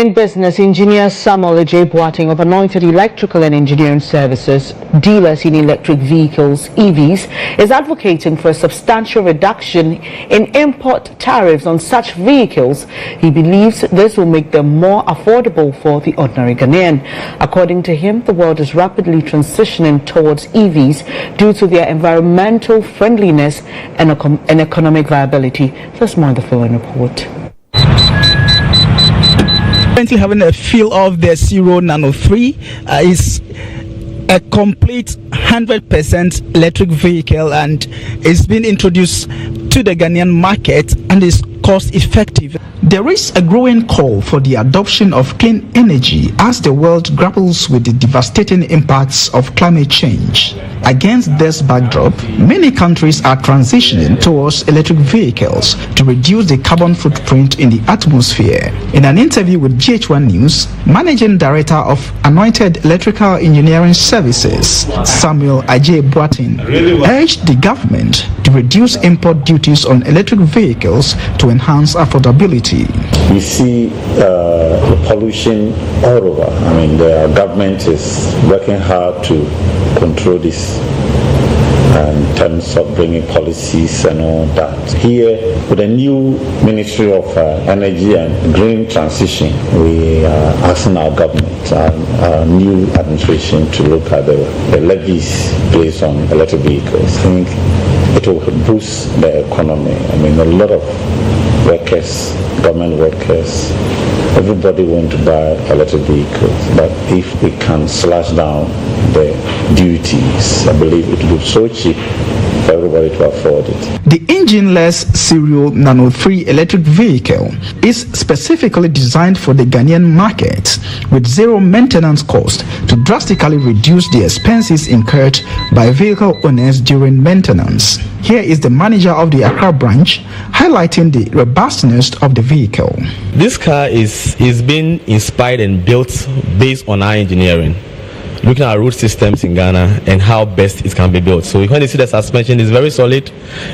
In business, engineer Samuel J. Boateng of Anointed Electrical and Engineering Services, dealers in electric vehicles, EVs, is advocating for a substantial reduction in import tariffs on such vehicles. He believes this will make them more affordable for the ordinary Ghanaian. According to him, the world is rapidly transitioning towards EVs due to their environmental friendliness and economic viability. There's more in the following report. Currently having a feel of the Zero Nano 3 is a complete 100% electric vehicle, and it's been introduced to the Ghanaian market and is cost effective. There is a growing call for the adoption of clean energy as the world grapples with the devastating impacts of climate change. Against this backdrop, many countries are transitioning towards electric vehicles to reduce the carbon footprint in the atmosphere. In an interview with GHOne News, Managing Director of Anointed Electrical Engineering Services, Samuel J. Boateng, urged the government to reduce import duties on electric vehicles to enhance affordability. We see the pollution all over. I mean, the government is working hard to control this in terms of bringing policies and all that. Here, with the new Ministry of Energy and Green Transition, we are asking our government, our new administration, to look at the levies based on electric vehicles. I think it will boost the economy. I mean, a lot of workers, government workers, everybody want to buy electric vehicles, but if we can slash down the duties, I believe it will be so cheap for everybody to afford it. The engineless Zero Nano 3 electric vehicle is specifically designed for the Ghanaian market with zero maintenance cost to drastically reduce the expenses incurred by vehicle owners during maintenance. Here is the manager of the Accra branch highlighting the robustness of the vehicle. This car is being inspired and built based on our engineering, looking at road systems in Ghana and how best it can be built. So when you see the suspension, it's very solid,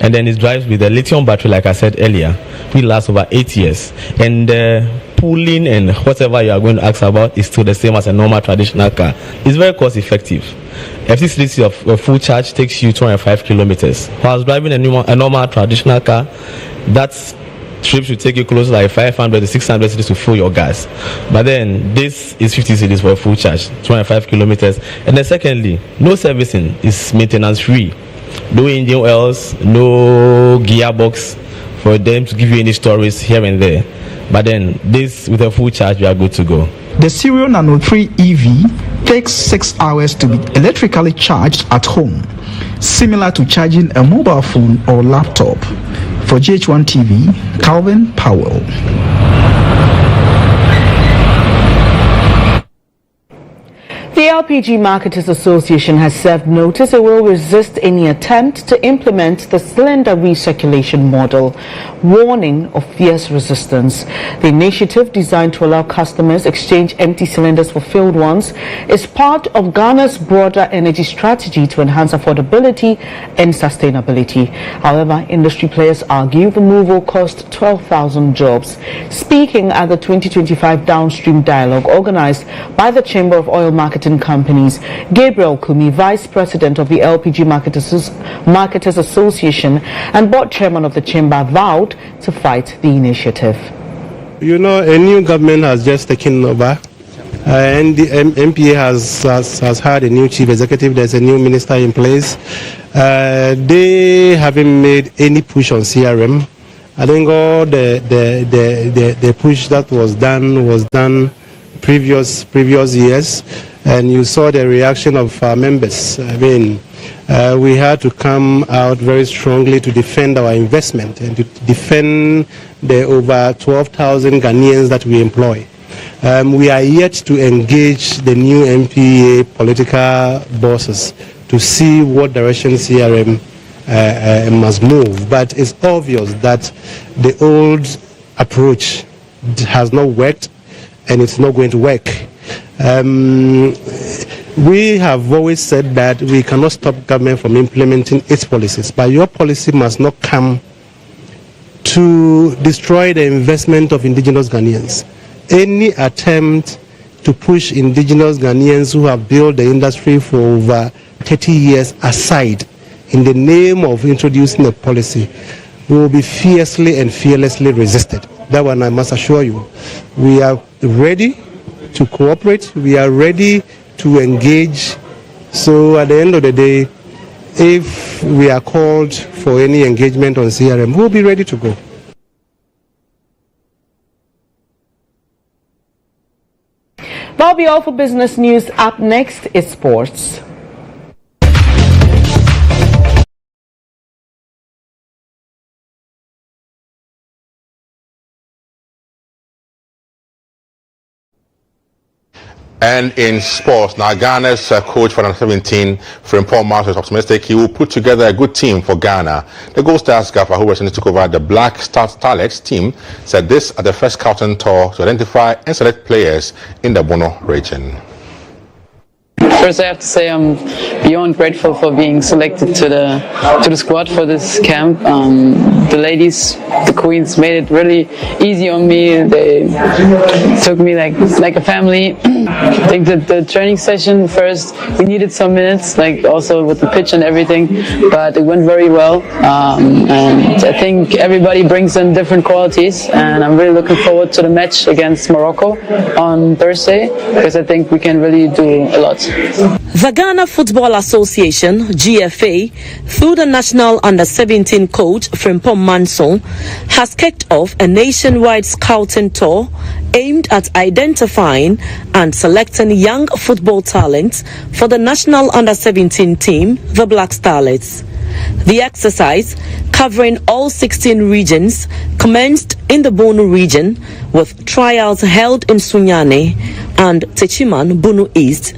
and then it drives with a lithium battery, like I said earlier, which lasts over 8 years. And pulling and whatever you are going to ask about is still the same as a normal traditional car. It's very cost effective. FCCDC of a full charge takes you 205 kilometers. While driving a normal traditional car, that trip should take you close to like 500 to 600 cedis to fill your gas. But then this is 50 cedis for a full charge, 205 kilometers. And then secondly, no servicing, is maintenance free. No engine oils, no gearbox for them to give you any stories here and there. But then this, with a full charge, you are good to go. The Zero Nano 3 EV takes 6 hours to be electrically charged at home, similar to charging a mobile phone or laptop. For GHOne TV, Calvin Powell. The LPG Marketers Association has served notice it will resist any attempt to implement the cylinder recirculation model, warning of fierce resistance. The initiative, designed to allow customers exchange empty cylinders for filled ones, is part of Ghana's broader energy strategy to enhance affordability and sustainability. However, industry players argue the move will cost 12,000 jobs. Speaking at the 2025 Downstream Dialogue organized by the Chamber of Oil Marketing Companies, Gabriel Kumi, Vice President of the LPG Marketers Association and Board Chairman of the Chamber, vowed to fight the initiative. You know, a new government has just taken over, and the MPA has had a new chief executive. There's a new minister in place. They haven't made any push on CRM. I think all the push that was done previous years, and you saw the reaction of our members. I mean, we had to come out very strongly to defend our investment and to defend the over 12,000 Ghanaians that we employ. We are yet to engage the new MPA political bosses to see what direction CRM must move. But it's obvious that the old approach has not worked, and it's not going to work. We have always said that we cannot stop government from implementing its policies, but your policy must not come to destroy the investment of indigenous Ghanaians. any attempt to push indigenous Ghanaians who have built the industry for over 30 years aside in the name of introducing a policy will be fiercely and fearlessly resisted. That one I must assure you. We are ready to cooperate. We are ready to engage. So at the end of the day, if we are called for any engagement on CRM, we'll be ready to go. That'll be all for business news. Up next is sports. And in sports, now Ghana's coach for under-17, Frimpong Manso, is optimistic he will put together a good team for Ghana. The Gold Stars gaffer, who recently took over the Black Starlets team, said this at the first scouting tour to identify and select players in the Bono region. First, I have to say I'm beyond grateful for being selected to the squad for this camp. The ladies, the queens, made it really easy on me. They took me like a family. I think that the training session first, we needed some minutes, like also with the pitch and everything, but it went very well. And I think everybody brings in different qualities, and I'm really looking forward to the match against Morocco on Thursday, because I think we can really do a lot. The Ghana Football Association, GFA, through the National Under-17 coach Frimpong Manso, has kicked off a nationwide scouting tour aimed at identifying and selecting young football talents for the National Under-17 team, the Black Starlets. The exercise, covering all 16 regions, commenced in the Bono region with trials held in Sunyane and Techiman, Bono East.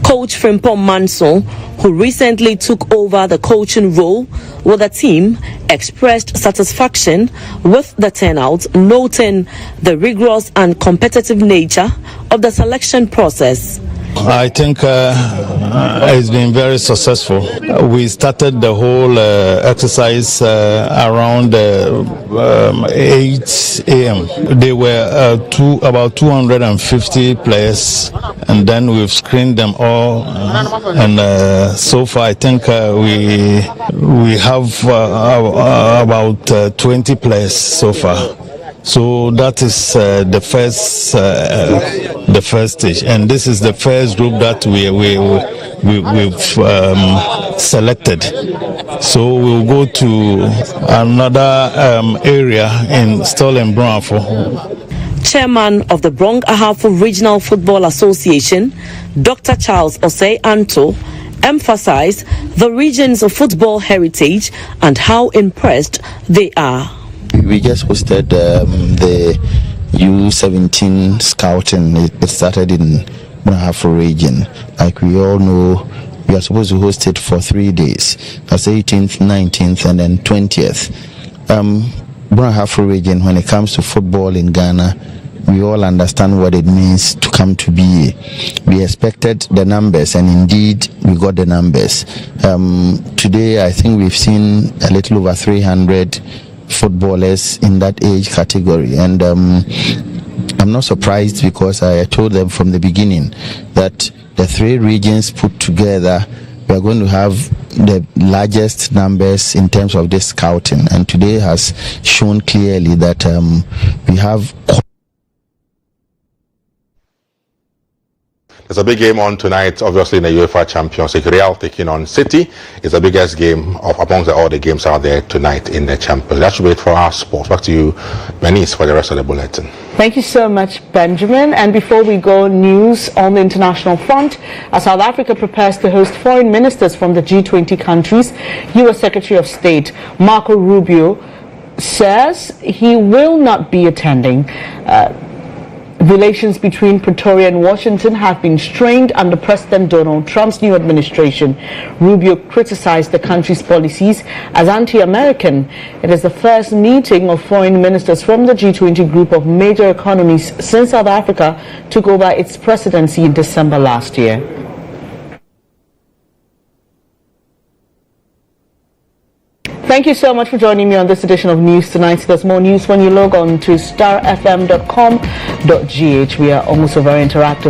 Coach Frimpong Manso, who recently took over the coaching role with the team, expressed satisfaction with the turnout, noting the rigorous and competitive nature of the selection process. I think it's been very successful. We started the whole exercise around 8 a.m. There were about 250 players, and then we've screened them all. And so far, I think we have about 20 players so far. So that is the first stage, and this is the first group that we've selected. So we'll go to another area in Stellenbosch. Chairman of the Brong Ahafo Regional Football Association, Dr. Charles Osei Anto, emphasized the region's football heritage and how impressed they are. We just hosted the U17 scouting. It started in Ahafo region. Like we all know, we are supposed to host it for 3 days. That's 18th, 19th, and then 20th. Ahafo region, when it comes to football in Ghana, we all understand what it means to come to BA. We expected the numbers, and indeed we got the numbers. Today, I think we've seen a little over 300 footballers in that age category, and I'm not surprised, because I told them from the beginning that the 3 regions put together, we are going to have the largest numbers in terms of this scouting, and today has shown clearly that we have. There's a big game on tonight, obviously in the UEFA Champions League. Real taking on City is the biggest game amongst all the games out there tonight in the Champions. That should be it for our sports. Back to you, Bernice, for the rest of the bulletin. Thank you so much, Benjamin. And before we go, news on the international front. As South Africa prepares to host foreign ministers from the G20 countries, U.S. Secretary of State Marco Rubio says he will not be attending. Relations between Pretoria and Washington have been strained under President Donald Trump's new administration. Rubio criticized the country's policies as anti-American. It is the first meeting of foreign ministers from the G20 group of major economies since South Africa took over its presidency in December last year. Thank you so much for joining me on this edition of News Tonight. There's more news when you log on to starfm.com.gh. We are also very interactive.